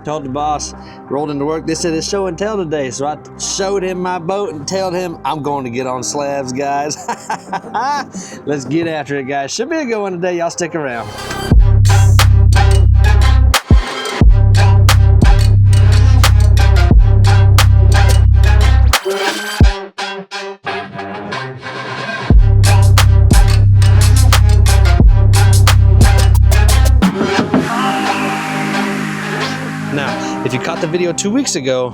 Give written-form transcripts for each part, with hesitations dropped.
Told the boss, rolled into work, they said it's show and tell today. So I showed him my boat and told him I'm going to get on slabs, guys. Let's get after it, guys. Should be a good one today. Y'all stick around. If you caught the video 2 weeks ago,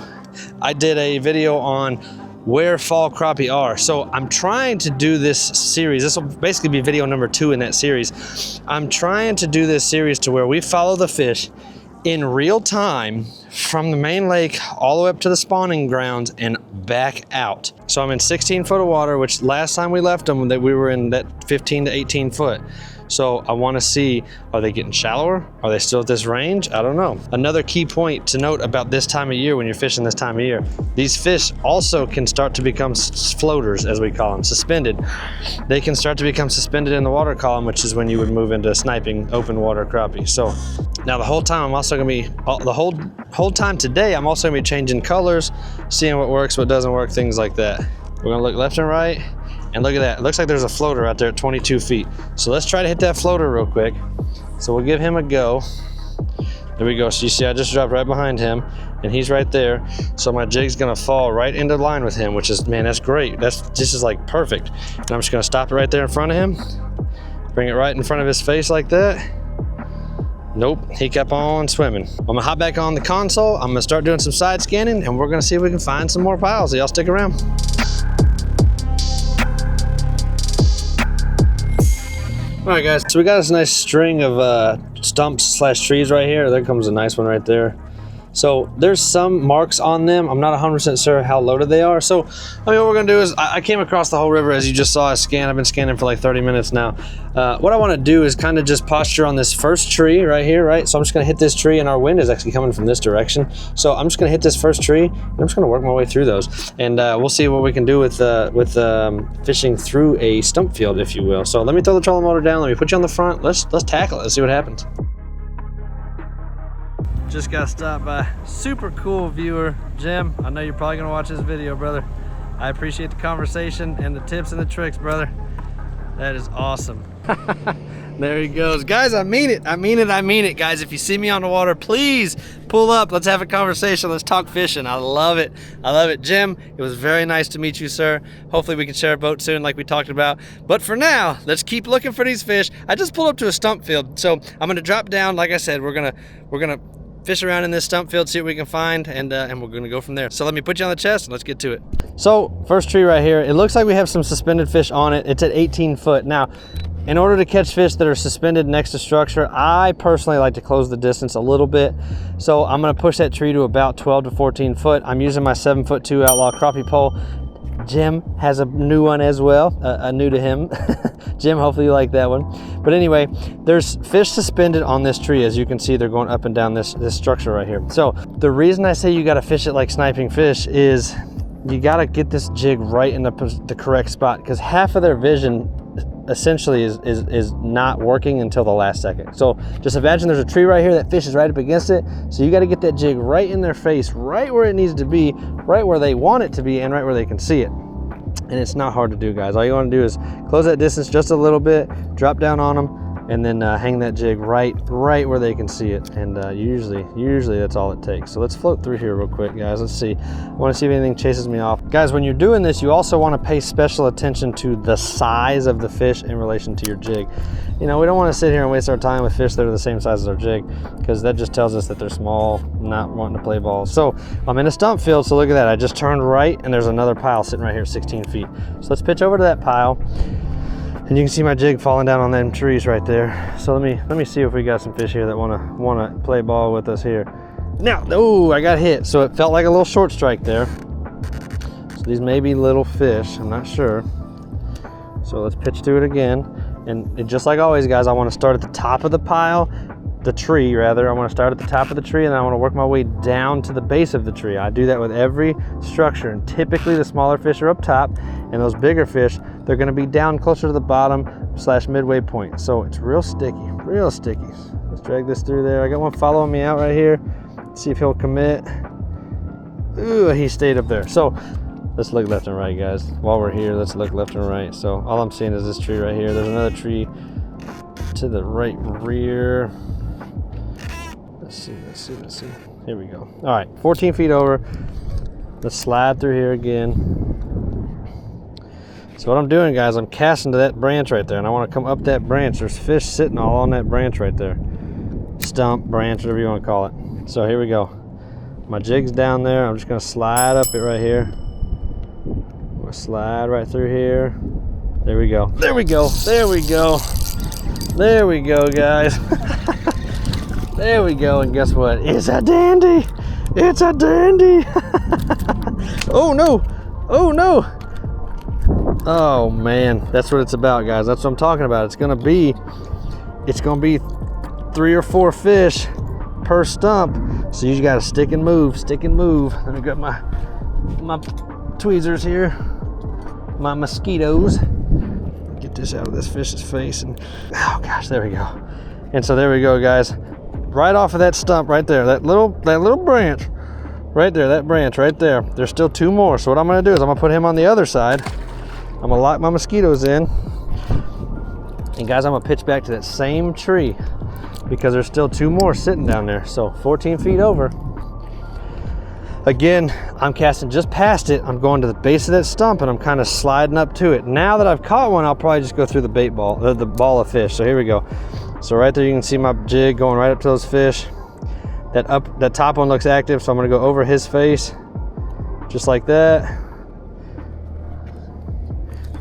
I did a video on where fall crappie are. So I'm trying to do this series. This will basically be video number 2 in that series. I'm trying to do this series to where we follow the fish in real time from the main lake all the way up to the spawning grounds and back out. So I'm in 16 foot of water, which last time we left them, that we were in that 15 to 18 foot. So I want to see, are they getting shallower? Are they still at this range? I don't know. Another key point to note about this time of year, when you're fishing this time of year, these fish also can start to become floaters, as we call them, suspended. They can start to become suspended in the water column, which is when you would move into sniping open water crappie. So now the whole time I'm also gonna be, the whole time today, I'm also gonna be changing colors, seeing what works, what doesn't work, things like that. We're gonna look left and right. And look at that, it looks like there's a floater out there at 22 feet. So let's try to hit that floater real quick. So we'll give him a go. There we go, so you see I just dropped right behind him and he's right there. So my jig's gonna fall right into line with him, which is, man, that's great. This is like perfect. And I'm just gonna stop it right there in front of him. Bring it right in front of his face like that. Nope, he kept on swimming. I'm gonna hop back on the console. I'm gonna start doing some side scanning and we're gonna see if we can find some more piles. So y'all stick around. All right, guys, so we got this nice string of stumps slash trees right here. There comes a nice one right there. So there's some marks on them. I'm not 100% sure how loaded they are. So, I mean, what we're gonna do is, I came across the whole river as you just saw us scan. I've been scanning for like 30 minutes now. What I wanna do is kind of just posture on this first tree right here, right? So I'm just gonna hit this tree and our wind is actually coming from this direction. So I'm just gonna hit this first tree and I'm just gonna work my way through those. And we'll see what we can do with fishing through a stump field, if you will. So let me throw the trolling motor down. Let me put you on the front. Let's tackle it. Let's see what happens. Just got stopped by super cool viewer, Jim. I know you're probably gonna watch this video, brother. I appreciate the conversation and the tips and the tricks, brother. That is awesome. There he goes. Guys, I mean it. I mean it. I mean it, guys. If you see me on the water, please pull up. Let's have a conversation. Let's talk fishing. I love it. I love it. Jim, it was very nice to meet you, sir. Hopefully we can share a boat soon like we talked about. But for now, let's keep looking for these fish. I just pulled up to a stump field. So I'm gonna drop down. Like I said, we're gonna fish around in this stump field, see what we can find, and we're gonna go from there. So let me put you on the chest and let's get to it. So first tree right here, it looks like we have some suspended fish on it. It's at 18 foot. Now, in order to catch fish that are suspended next to structure, I personally like to close the distance a little bit. So I'm gonna push that tree to about 12 to 14 foot. I'm using my 7'2" Outlaw crappie pole. Jim has a new one as well, new to him. Jim, hopefully you like that one. But anyway, there's fish suspended on this tree. As you can see, they're going up and down this structure right here. So the reason I say you gotta fish it like sniping fish is you gotta get this jig right in the correct spot, because half of their vision essentially is not working until the last second. So just imagine there's a tree right here, that fish is right up against it. So you got to get that jig right in their face, right where it needs to be, right where they want it to be, and right where they can see it. And it's not hard to do, guys. All you want to do is close that distance just a little bit, drop down on them, and then hang that jig right where they can see it. And usually that's all it takes. So let's float through here real quick, guys. Let's see. I want to see if anything chases me off. Guys, when you're doing this, you also want to pay special attention to the size of the fish in relation to your jig. You know, we don't want to sit here and waste our time with fish that are the same size as our jig, because that just tells us that they're small, not wanting to play ball. So I'm in a stump field, so look at that. I just turned right and there's another pile sitting right here, 16 feet. So let's pitch over to that pile. And you can see my jig falling down on them trees right there. So let me see if we got some fish here that wanna play ball with us here. Now, oh, I got hit. So it felt like a little short strike there. So these may be little fish, I'm not sure. So let's pitch to it again. And just like always, guys, I wanna start at the top of the pile, the tree rather. I wanna start at the top of the tree and then I wanna work my way down to the base of the tree. I do that with every structure, and typically the smaller fish are up top and those bigger fish, they're gonna be down closer to the bottom / midway point. So it's real sticky, real sticky. Let's drag this through there. I got one following me out right here. Let's see if he'll commit. Ooh, he stayed up there. So let's look left and right, guys. While we're here, let's look left and right. So all I'm seeing is this tree right here. There's another tree to the right rear. Let's see. Here we go. All right, 14 feet over. Let's slide through here again. So what I'm doing, guys, I'm casting to that branch right there, and I want to come up that branch. There's fish sitting all on that branch right there. Stump, branch, whatever you want to call it. So here we go. My jig's down there. I'm just going to slide up it right here. I'm going to slide right through here. There we go. There we go. There we go. There we go, guys. There we go. And guess what? It's a dandy. It's a dandy. Oh, no. Oh, no. Oh man, that's what it's about, guys. That's what I'm talking about. It's gonna be 3 or 4 fish per stump. So you gotta stick and move. Let me grab my tweezers here, my mosquitoes. Get this out of this fish's face, and oh gosh, there we go. And so there we go, guys. Right off of that stump right there, that little branch right there, that branch right there. There's still 2 more. So what I'm gonna do is I'm gonna put him on the other side. I'm gonna lock my mosquitoes in, and guys, I'm gonna pitch back to that same tree because there's still 2 more sitting down there. So 14 feet over. Again, I'm casting just past it. I'm going to the base of that stump, and I'm kind of sliding up to it. Now that I've caught one, I'll probably just go through the bait ball, the ball of fish. So here we go. So right there, you can see my jig going right up to those fish. That top one looks active, so I'm gonna go over his face, just like that.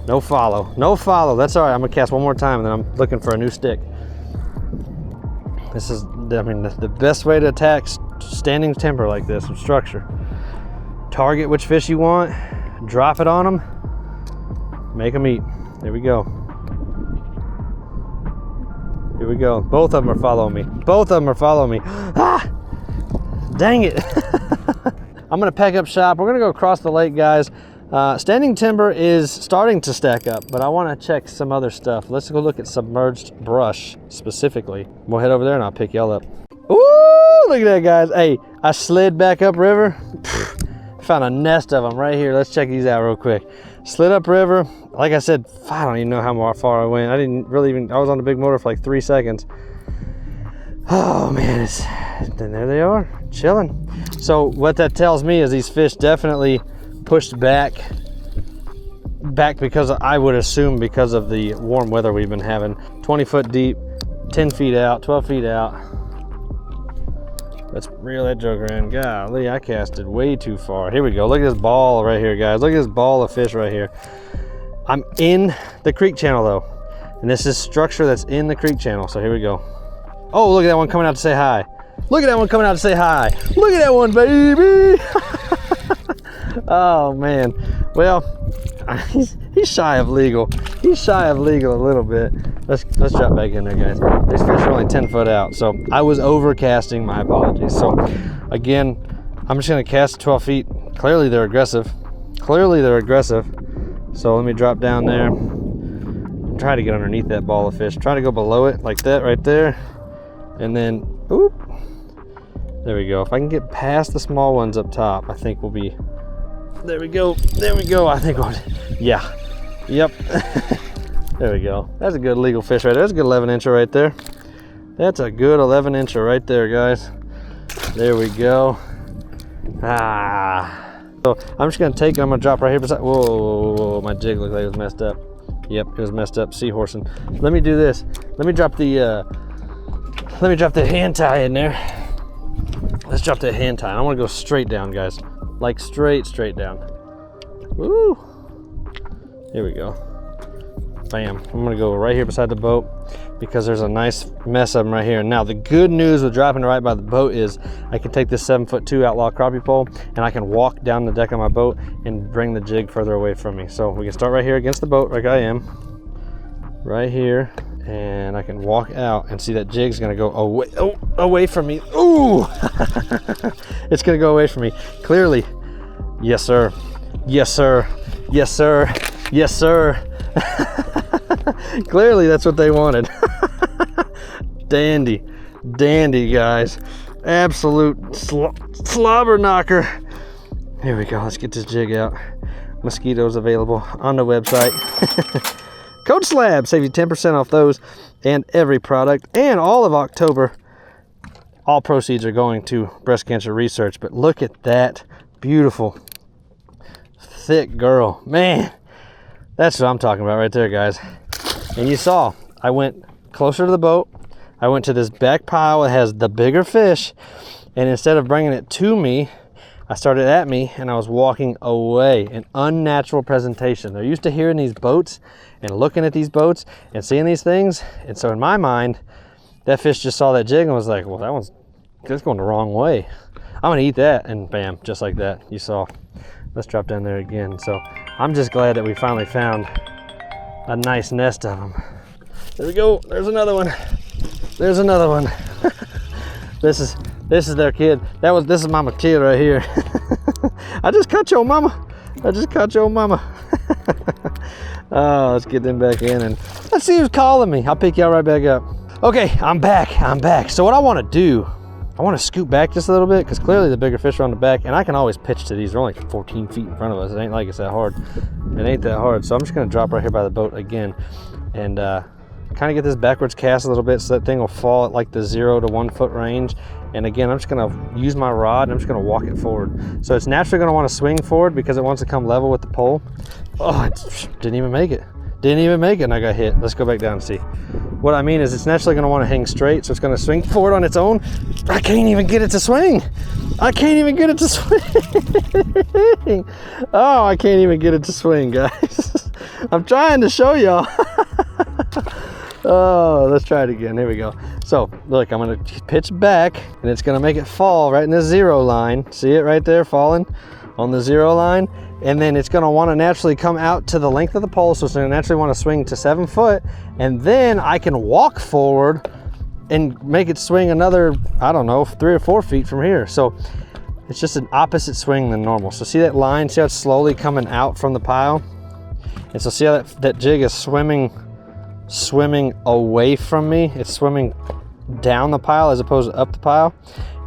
No follow, no follow. That's all right. I'm gonna cast one more time, and then I'm looking for a new stick. This is, I mean, the best way to attack standing timber like this with structure. Target which fish you want, drop it on them, make them eat. There we go. Here we go. Both of them are following me. Both of them are following me. Ah! Dang it. I'm gonna pack up shop. We're gonna go across the lake, guys. Standing timber is starting to stack up, but I want to check some other stuff. Let's go look at submerged brush specifically. We'll head over there and I'll pick y'all up. Ooh, look at that, guys. Hey, I slid back up river. Found a nest of them right here. Let's check these out real quick. Slid up river. Like I said, I don't even know how far I went. I didn't really I was on the big motor for like 3 seconds. Oh man, then there they are, chilling. So what that tells me is these fish definitely pushed back because I would assume because of the warm weather we've been having. 20 foot deep, 10 feet out, 12 feet out. Let's reel that joker in. Golly, I casted way too far. Here we go. Look at this ball right here, guys. Look at this ball of fish right here. I'm in the creek channel though, and this is structure that's in the creek channel. So here we go. Oh, look at that one coming out to say hi. Look at that one coming out to say hi. Look at that one, baby. Oh man, well, he's shy of legal. He's shy of legal a little bit. Let's drop back in there, guys. These fish are only 10 foot out, so I was overcasting. My apologies. So again, I'm just gonna cast 12 feet. Clearly they're aggressive. Clearly they're aggressive. So let me drop down there. Try to get underneath that ball of fish. Try to go below it like that right there, and then oop. There we go. If I can get past the small ones up top, I think we'll be. There we go. There we go. I think we'll, yeah. Yep. There we go. That's a good legal fish right there. That's a good 11-incher right there. That's a good 11-incher right there, guys. There we go. Ah. So I'm just gonna take it. I'm gonna drop right here beside. Whoa, whoa, whoa, my jig looked like it was messed up. Yep, it was messed up. Seahorsing. Let me do this. Let me drop the hand tie in there. Let's drop that hand tie. I want to go straight down, guys. Like straight down. Woo! Here we go. Bam. I'm gonna go right here beside the boat because there's a nice mess of them right here. Now the good news with dropping right by the boat is I can take this 7'2" Outlaw crappie pole and I can walk down the deck of my boat and bring the jig further away from me. So we can start right here against the boat like I am. Right here. And I can walk out and see that jig's gonna go away from me. Ooh! It's gonna go away from me. Clearly. Yes, sir. Yes, sir. Yes, sir. Yes, sir. Clearly that's what they wanted. Dandy. dandy, guys. Absolute slobber knocker. Here we go. Let's get this jig out. Mosquitoes available on the website. Code SLAB, save you 10% off those and every product. And all of October, all proceeds are going to breast cancer research. But look at that beautiful, thick girl. Man, that's what I'm talking about right there, guys. And you saw, I went closer to the boat. I went to this back pile that has the bigger fish. And instead of bringing it to me, I started at me and I was walking away. An unnatural presentation. They're used to hearing these boats and looking at these boats and seeing these things. And so in my mind, that fish just saw that jig and was like, well, that's going the wrong way. I'm gonna eat that. And bam, just like that, you saw. Let's drop down there again. So I'm just glad that we finally found a nice nest of them. There we go, there's another one. There's another one. This is their kid. This is mama kid right here. I just caught your mama. I just caught your mama. Oh, let's get them back in and let's see who's calling me. I'll pick y'all right back up. Okay, I'm back. So what I want to do, I want to scoot back just a little bit because clearly the bigger fish are on the back and I can always pitch to these. They're only 14 feet in front of us. It ain't like it's that hard. It ain't that hard. So I'm just going to drop right here by the boat again and kind of get this backwards cast a little bit so that thing will fall at like the 0 to 1 foot range. And again, I'm just gonna use my rod and I'm just gonna walk it forward. So it's naturally gonna wanna swing forward because it wants to come level with the pole. Oh, it didn't even make it. Didn't even make it and I got hit. Let's go back down and see. What I mean is it's naturally gonna wanna hang straight, so it's gonna swing forward on its own. I can't even get it to swing. I can't even get it to swing. Oh, I can't even get it to swing, guys. I'm trying to show y'all. Oh, let's try it again. Here we go. So look, I'm gonna pitch back and it's gonna make it fall right in the 0 line. See it right there falling on the 0 line? And then it's gonna wanna naturally come out to the length of the pole. So it's gonna naturally wanna swing to 7 foot. And then I can walk forward and make it swing another, I don't know, 3 or 4 feet from here. So it's just an opposite swing than normal. So see that line, see how it's slowly coming out from the pile? And so see how that jig is swimming away from me. It's swimming down the pile as opposed to up the pile.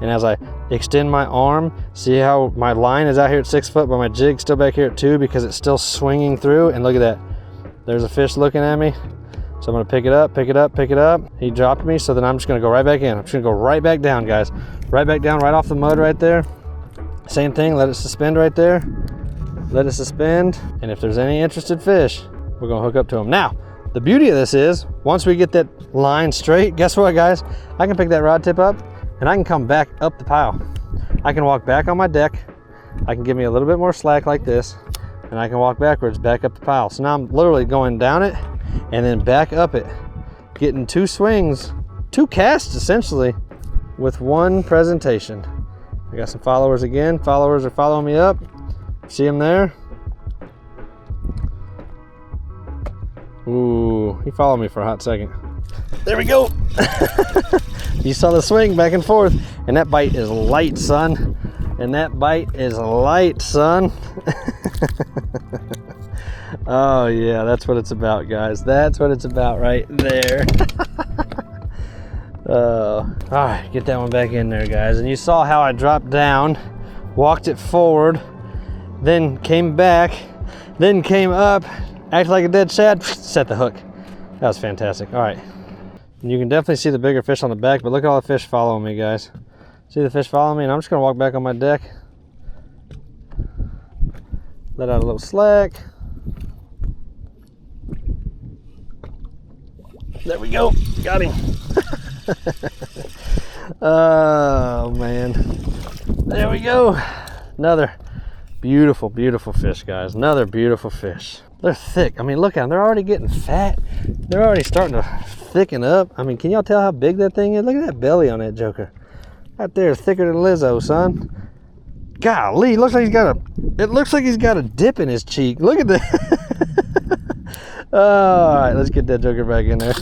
And as I extend my arm, see how my line is out here at 6 foot, but my jig's still back here at 2 because it's still swinging through. And look at that. There's a fish looking at me. So I'm gonna pick it up. He dropped me, so then I'm just gonna go right back in. I'm just gonna go right back down, guys. Right back down, right off the mud right there. Same thing, let it suspend right there. Let it suspend. And if there's any interested fish, we're gonna hook up to them. Now, the beauty of this is, once we get that line straight, guess what, guys? I can pick that rod tip up and I can come back up the pile. I can walk back on my deck. I can give me a little bit more slack like this, and I can walk backwards, back up the pile. So now I'm literally going down it and then back up it, getting 2 swings, 2 casts essentially with 1 presentation. I got some followers again. Followers are following me up. See them there? Ooh, he followed me for a hot second. There we go. You saw the swing back and forth, and that bite is light, son. And that bite is light, son. Oh yeah, that's what it's about, guys. That's what it's about right there. All right, get that one back in there, guys. And you saw how I dropped down, walked it forward, then came back, then came up, acted like a dead shad, set the hook. That was fantastic. All right, and you can definitely see the bigger fish on the back, but look at all the fish following me, guys. See the fish following me, and I'm just gonna walk back on my deck. Let out a little slack. There we go, got him. Oh man, there we go. Another beautiful, beautiful fish, guys. Another beautiful fish. They're thick. I mean, look at them. They're already getting fat. They're already starting to thicken up. I mean, can y'all tell how big that thing is? Look at that belly on that joker. Right there, thicker than Lizzo, son. Golly, it looks like he's got a dip in his cheek. Look at that. All right, let's get that joker back in there.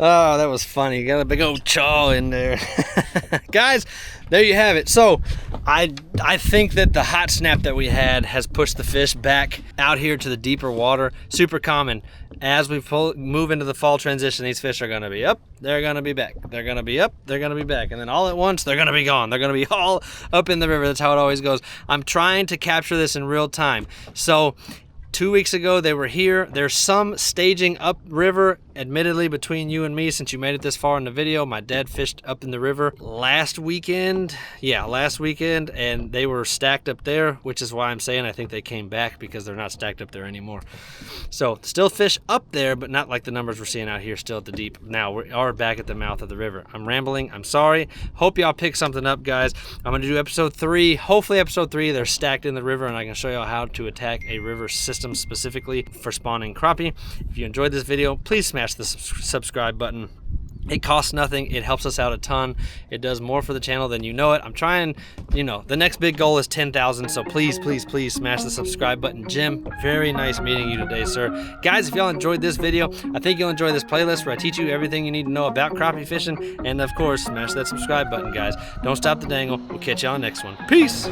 Oh, that was funny. You got a big old chaw in there. Guys, there you have it. So I think that the hot snap that we had has pushed the fish back out here to the deeper water. Super common. As we move into the fall transition, these fish are going to be up, they're going to be back. They're going to be up, they're going to be back. And then all at once, they're going to be gone. They're going to be all up in the river. That's how it always goes. I'm trying to capture this in real time. So 2 weeks ago, they were here. There's some staging upriver, admittedly, between you and me, since you made it this far in the video. My dad fished up in the river last weekend. Yeah, last weekend, and they were stacked up there, which is why I'm saying I think they came back, because they're not stacked up there anymore. So still fish up there, but not like the numbers we're seeing out here still at the deep. Now we are back at the mouth of the river. I'm rambling. I'm sorry. Hope y'all pick something up, guys. I'm going to do episode 3. Hopefully episode 3, they're stacked in the river, and I can show y'all how to attack a river system specifically for spawning crappie. If you enjoyed this video, please smash the subscribe button. It costs nothing. It helps us out a ton. It does more for the channel than you know it. I'm trying, you know, the next big goal is 10,000. So please, please, please smash the subscribe button. Jim, very nice meeting you today, sir. Guys, if y'all enjoyed this video, I think you'll enjoy this playlist where I teach you everything you need to know about crappie fishing. And of course, smash that subscribe button, guys. Don't stop the dangle. We'll catch y'all next one. Peace.